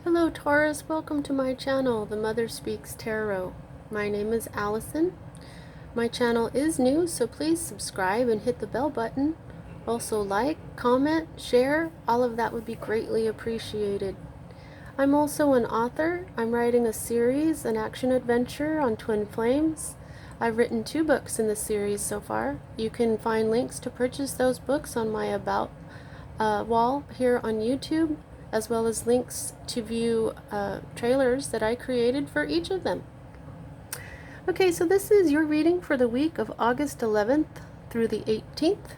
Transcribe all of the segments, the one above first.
Hello Taurus, welcome to my channel, The Mother Speaks Tarot. My name is Allison. My channel is new, so please subscribe and hit the bell button. Also like, comment, share, all of that would be greatly appreciated. I'm also an author. I'm writing a series, an action adventure on twin flames. I've written 2 books in the series so far. You can find links to purchase those books on my About wall here on YouTube, as well as links to view trailers that I created for each of them. Okay, so this is your reading for the week of August 11th through the 18th.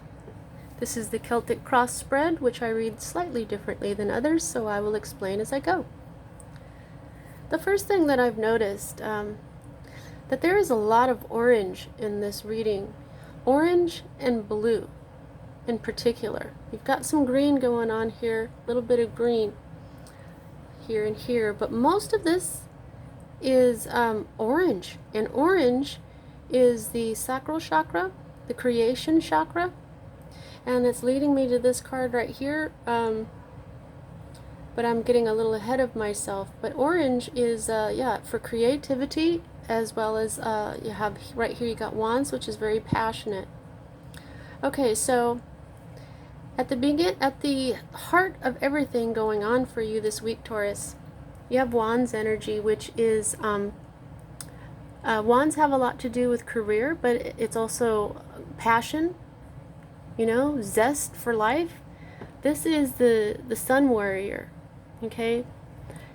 This is the Celtic Cross spread, which I read slightly differently than others, so I will explain as I go. The first thing that I've noticed, that there is a lot of orange in this reading. Orange and blue in particular. You've got some green going on here, a little bit of green here and here, but most of this is orange, and orange is the sacral chakra, the creation chakra, and it's leading me to this card right here, but I'm getting a little ahead of myself. But orange is for creativity, as well as you have right here, you got wands, which is very passionate. Okay, so at the heart of everything going on for you this week, Taurus, you have Wands energy, which is, Wands have a lot to do with career, but it's also passion, you know, zest for life. This is the Sun Warrior, okay?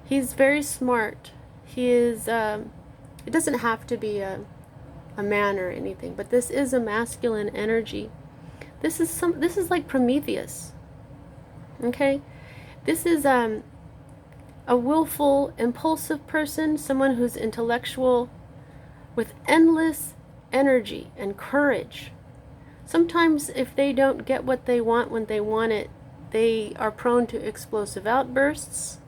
He's very smart. He is, it doesn't have to be a man or anything, but this is a masculine energy. This is like Prometheus. Okay? This is a willful, impulsive person, someone who's intellectual with endless energy and courage. Sometimes if they don't get what they want when they want it, they are prone to explosive outbursts.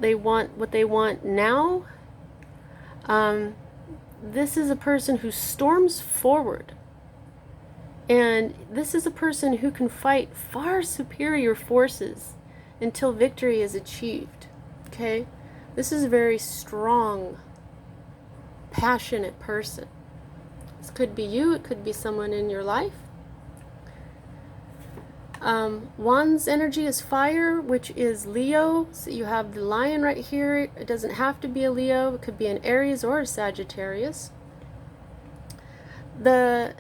They want what they want now. This is a person who storms forward. And this is a person who can fight far superior forces until victory is achieved. Okay? This is a very strong, passionate person. This could be you, it could be someone in your life. Wands energy is fire, which is Leo. So you have the lion right here. It doesn't have to be a Leo. It could be an Aries or a Sagittarius. The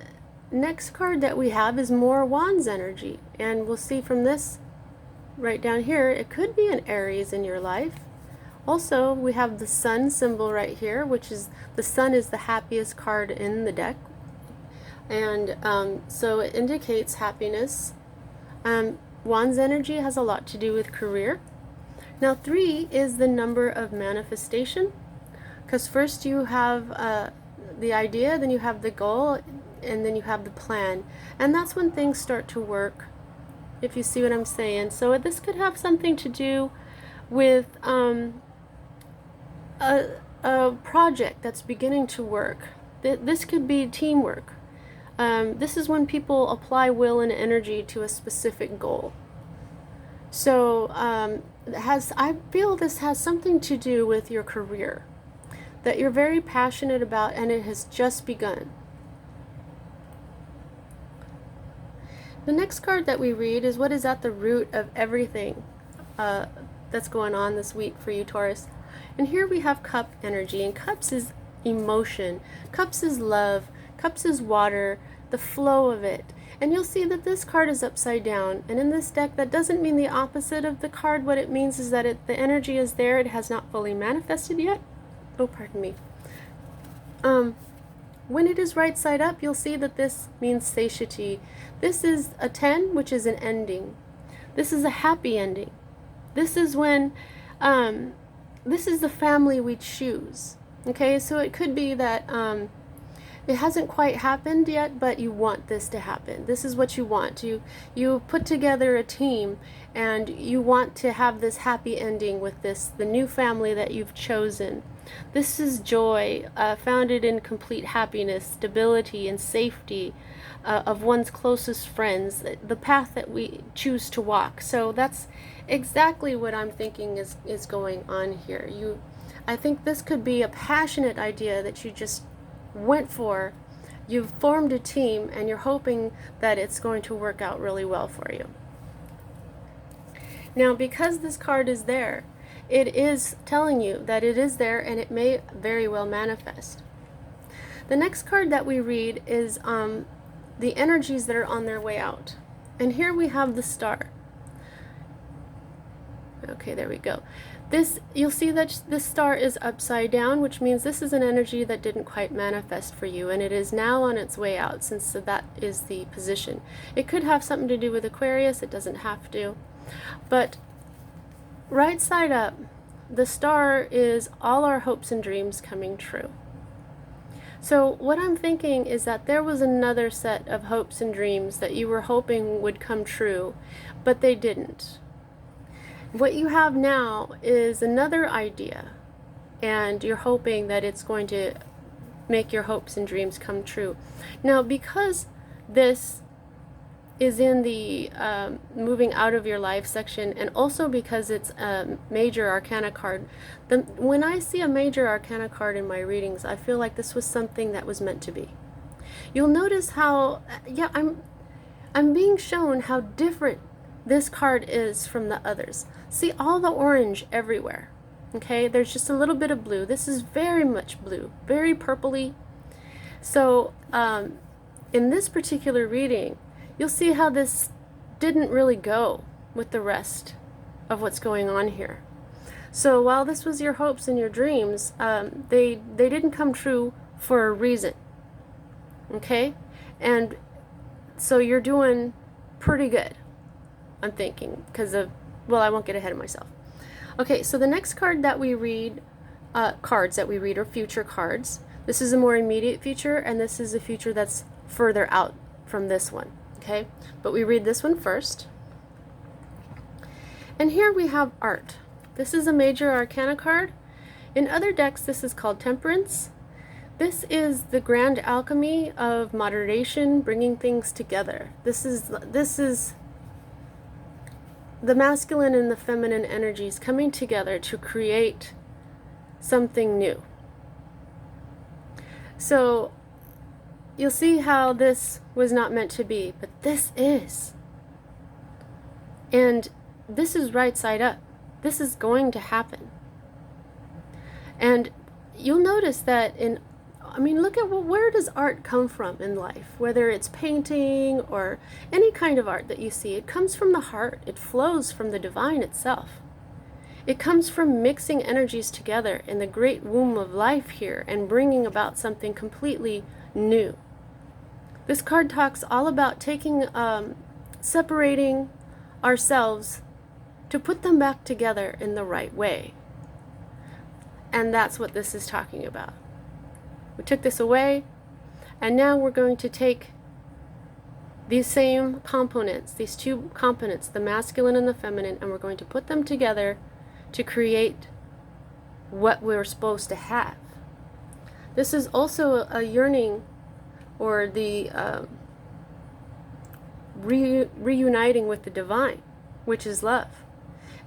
next card that we have is more Wands energy, and we'll see from this right down here, it could be an Aries in your life. Also, we have the Sun symbol right here, which is, the Sun is the happiest card in the deck, and so it indicates happiness. Wands energy has a lot to do with career. Now 3 is the number of manifestation, because first you have the idea, then you have the goal, and then you have the plan, and that's when things start to work, if you see what I'm saying. So this could have something to do with a project that's beginning to work. This could be teamwork. This is when people apply will and energy to a specific goal. So I feel this has something to do with your career that you're very passionate about, and it has just begun. The next card that we read is what is at the root of everything that's going on this week for you, Taurus. And here we have cup energy, and cups is emotion, cups is love, cups is water, the flow of it. And you'll see that this card is upside down, and in this deck that doesn't mean the opposite of the card. What it means is that the energy is there, it has not fully manifested yet. Oh, pardon me. When it is right side up, you'll see that this means satiety. This is a 10, which is an ending. This is a happy ending. This is when, this is the family we choose. Okay, so it could be that it hasn't quite happened yet, but you want this to happen. This is what you want. You put together a team, and you want to have this happy ending with the new family that you've chosen. This is joy, founded in complete happiness, stability, and safety of one's closest friends, the path that we choose to walk. So that's exactly what I'm thinking is going on here. I think this could be a passionate idea that you just went for. You've formed a team, and you're hoping that it's going to work out really well for you. Now, because this card is there, it is telling you that it is there, and it may very well manifest. The next card that we read is the energies that are on their way out. And here we have the Star. Okay, there we go. You'll see that this star is upside down, which means this is an energy that didn't quite manifest for you, and it is now on its way out, since that is the position. It could have something to do with Aquarius, it doesn't have to. But right side up, the star is all our hopes and dreams coming true. So what I'm thinking is that there was another set of hopes and dreams that you were hoping would come true, but they didn't. What you have now is another idea, and you're hoping that it's going to make your hopes and dreams come true. Now, because this is in the moving out of your life section, and also because it's a major arcana card, when I see a major arcana card in my readings, I feel like this was something that was meant to be. You'll notice how, yeah, I'm being shown how different this card is from the others. See all the orange everywhere. Okay, there's just a little bit of blue. This is very much blue, very purpley. So in this particular reading, you'll see how this didn't really go with the rest of what's going on here. So while this was your hopes and your dreams, they didn't come true for a reason. Okay, and so you're doing pretty good, I'm thinking, because of, well, I won't get ahead of myself. Okay, so the next card that we read, cards that we read are future cards. This is a more immediate future, and this is a future that's further out from this one, okay? But we read this one first. And here we have art. This is a major arcana card. In other decks, this is called Temperance. This is the grand alchemy of moderation, bringing things together. This is the masculine and the feminine energies coming together to create something new. So you'll see how this was not meant to be, but this is. And this is right side up. This is going to happen. And you'll notice that look at where does art come from in life? Whether it's painting or any kind of art that you see, it comes from the heart. It flows from the divine itself. It comes from mixing energies together in the great womb of life here and bringing about something completely new. This card talks all about separating ourselves to put them back together in the right way. And that's what this is talking about. We took this away, and now we're going to take these same components, these two components, the masculine and the feminine, and we're going to put them together to create what we're supposed to have. This is also a yearning, or the reuniting with the divine, which is love.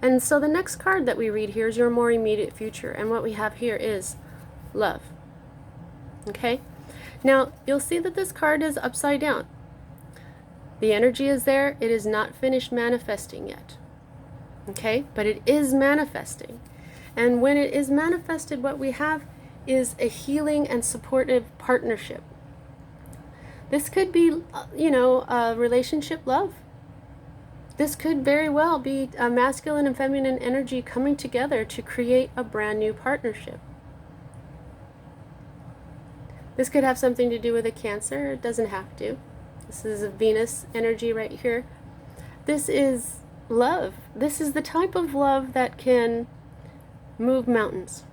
And so the next card that we read here is your more immediate future, and what we have here is love. Okay, now you'll see that this card is upside down. The energy is there. It is not finished manifesting yet. Okay, but it is manifesting. And when it is manifested, what we have is a healing and supportive partnership. This could be, a relationship love. This could very well be a masculine and feminine energy coming together to create a brand new partnership. This could have something to do with a Cancer. It doesn't have to. This is a Venus energy right here. This is love. This is the type of love that can move mountains.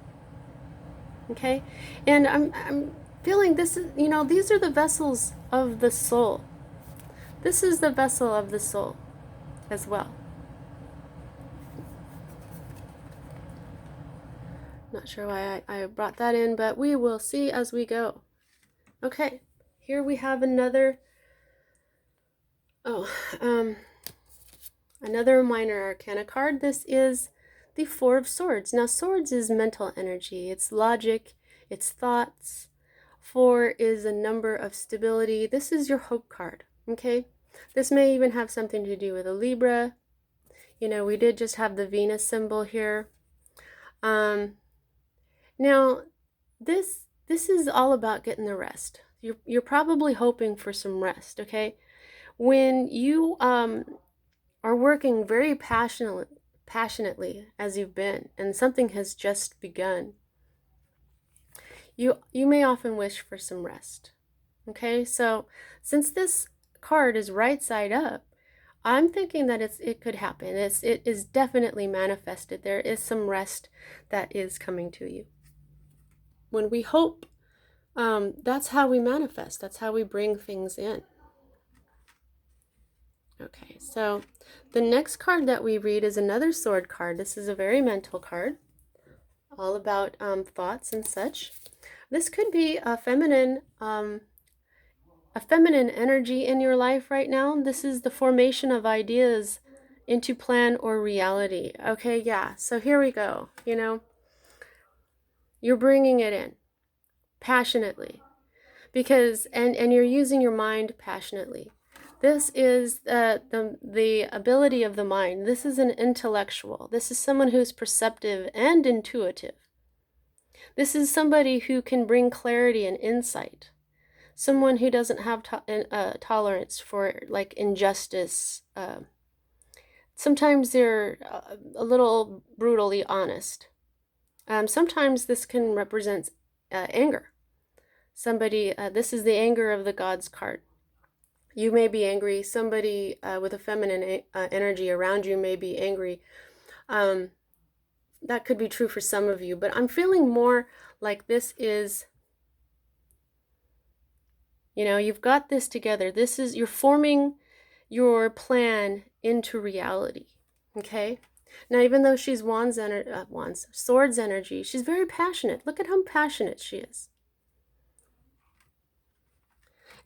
Okay? And feeling this is, these are the vessels of the soul. This is the vessel of the soul as well. Not sure why I brought that in, but we will see as we go. Okay, here we have another, another minor arcana card. This is the Four of Swords. Now, swords is mental energy. It's logic, it's thoughts. 4 is a number of stability. This is your hope card, okay? This may even have something to do with a Libra. We did just have the Venus symbol here. Now, this is all about getting the rest. You're probably hoping for some rest, okay? When you are working very passionately as you've been, and something has just begun, you may often wish for some rest. Okay, so since this card is right side up, I'm thinking that it could happen. It is definitely manifested. There is some rest that is coming to you. When we hope, that's how we manifest. That's how we bring things in. Okay, so the next card that we read is another sword card. This is a very mental card, all about thoughts and such. This could be a feminine energy in your life right now. This is the formation of ideas into plan or reality. Okay, yeah, so here we go. You're bringing it in passionately, because and you're using your mind passionately. This is the ability of the mind. This is an intellectual. This is someone who's perceptive and intuitive. This is somebody who can bring clarity and insight. Someone who doesn't have tolerance for like injustice. Sometimes they're a little brutally honest. Sometimes this can represent anger. Somebody, this is the anger of the gods card. You may be angry. Somebody with a feminine energy around you may be angry. That could be true for some of you, but I'm feeling more like this is, you've got this together. You're forming your plan into reality. Okay? Now, even though she's swords energy, she's very passionate. Look at how passionate she is.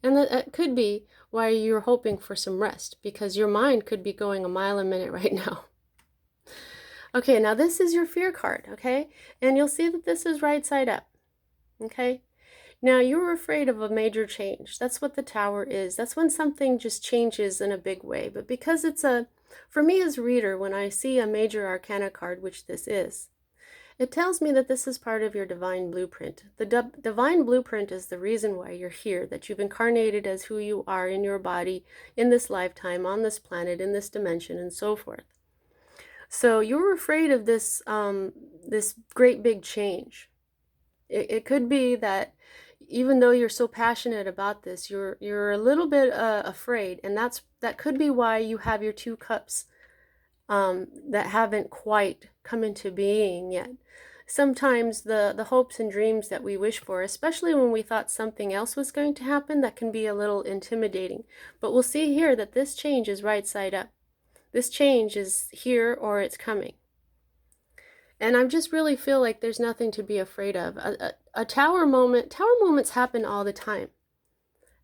And that could be why you're hoping for some rest, because your mind could be going a mile a minute right now. Okay, now this is your fear card, okay? And you'll see that this is right side up, okay? Now you're afraid of a major change. That's what the Tower is. That's when something just changes in a big way. But because for me as reader, when I see a major arcana card, which this is, it tells me that this is part of your divine blueprint. The divine blueprint is the reason why you're here, that you've incarnated as who you are in your body, in this lifetime, on this planet, in this dimension, and so forth. So you're afraid of this this great big change. It could be that even though you're so passionate about this, you're a little bit afraid, and that could be why you have your 2 cups that haven't quite come into being yet. Sometimes the hopes and dreams that we wish for, especially when we thought something else was going to happen, that can be a little intimidating. But we'll see here that this change is right side up. This change is here, or it's coming. And I just really feel like there's nothing to be afraid of. A tower moments happen all the time.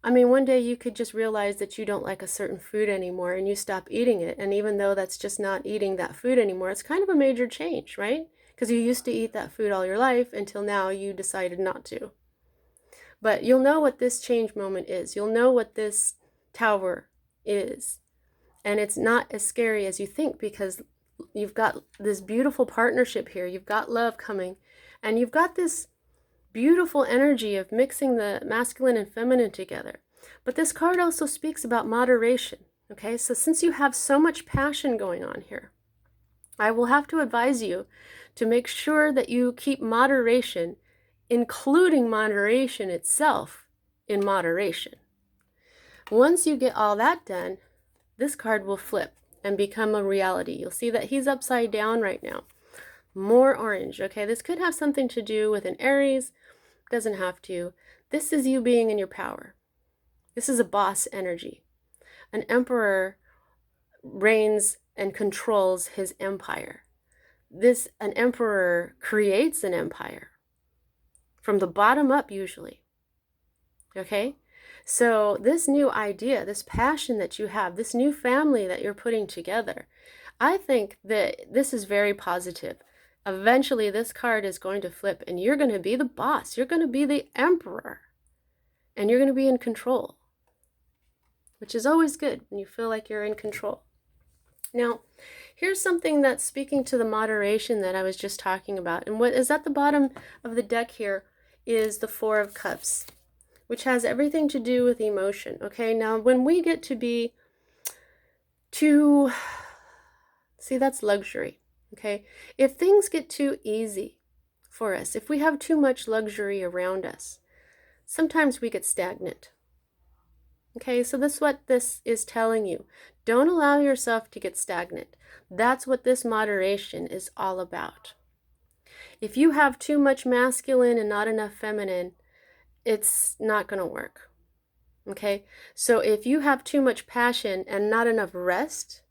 I mean, one day you could just realize that you don't like a certain food anymore and you stop eating it. And even though that's just not eating that food anymore, it's kind of a major change, right? Because you used to eat that food all your life until now you decided not to. But you'll know what this change moment is. You'll know what this tower is. And it's not as scary as you think, because you've got this beautiful partnership here. You've got love coming. And you've got this beautiful energy of mixing the masculine and feminine together. But this card also speaks about moderation. Okay, so since you have so much passion going on here, I will have to advise you to make sure that you keep moderation, including moderation itself, in moderation. Once you get all that done, this card will flip and become a reality. You'll see that he's upside down right now. More orange, okay? This could have something to do with an Aries. Doesn't have to. This is you being in your power. This is a boss energy. An emperor reigns and controls his empire. An emperor creates an empire from the bottom up usually. Okay? So this new idea, this passion that you have, this new family that you're putting together, I think that this is very positive. Eventually this card is going to flip and you're going to be the boss. You're going to be the emperor. And you're going to be in control, which is always good when you feel like you're in control. Now, here's something that's speaking to the moderation that I was just talking about. And what is at the bottom of the deck here is the Four of Cups, which has everything to do with emotion. Okay, now when we get to be too, see, that's luxury. Okay, if things get too easy for us, if we have too much luxury around us, sometimes we get stagnant. Okay, so this is what this is telling you. Don't allow yourself to get stagnant. That's what this moderation is all about. If you have too much masculine and not enough feminine, it's not going to work. Okay, so if you have too much passion and not enough rest,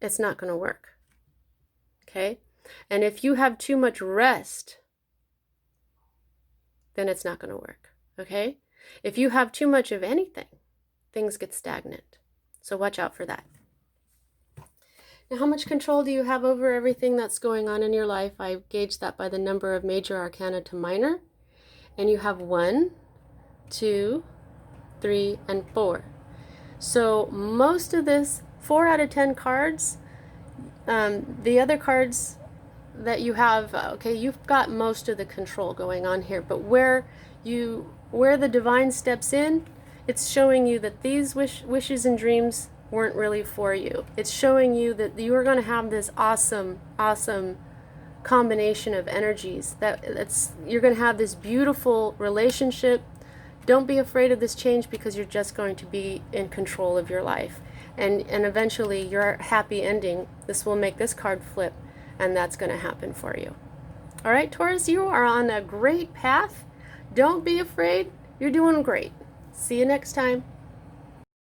it's not going to work. Okay, and if you have too much rest, then it's not going to work. Okay, if you have too much of anything, things get stagnant. So watch out for that. Now, how much control do you have over everything that's going on in your life? I gauged that by the number of major arcana to minor. And you have 1, 2, 3, and 4. So most of this, 4 out of 10 cards, the other cards that you have, okay, you've got most of the control going on here. But where the divine steps in, it's showing you that these wishes and dreams weren't really for you. It's showing you that you are going to have this awesome combination of energies. You're going to have this beautiful relationship. Don't be afraid of this change, because you're just going to be in control of your life. And eventually your happy ending, this will make this card flip, and that's going to happen for you. All right, Taurus, you are on a great path. Don't be afraid. You're doing great. See you next time.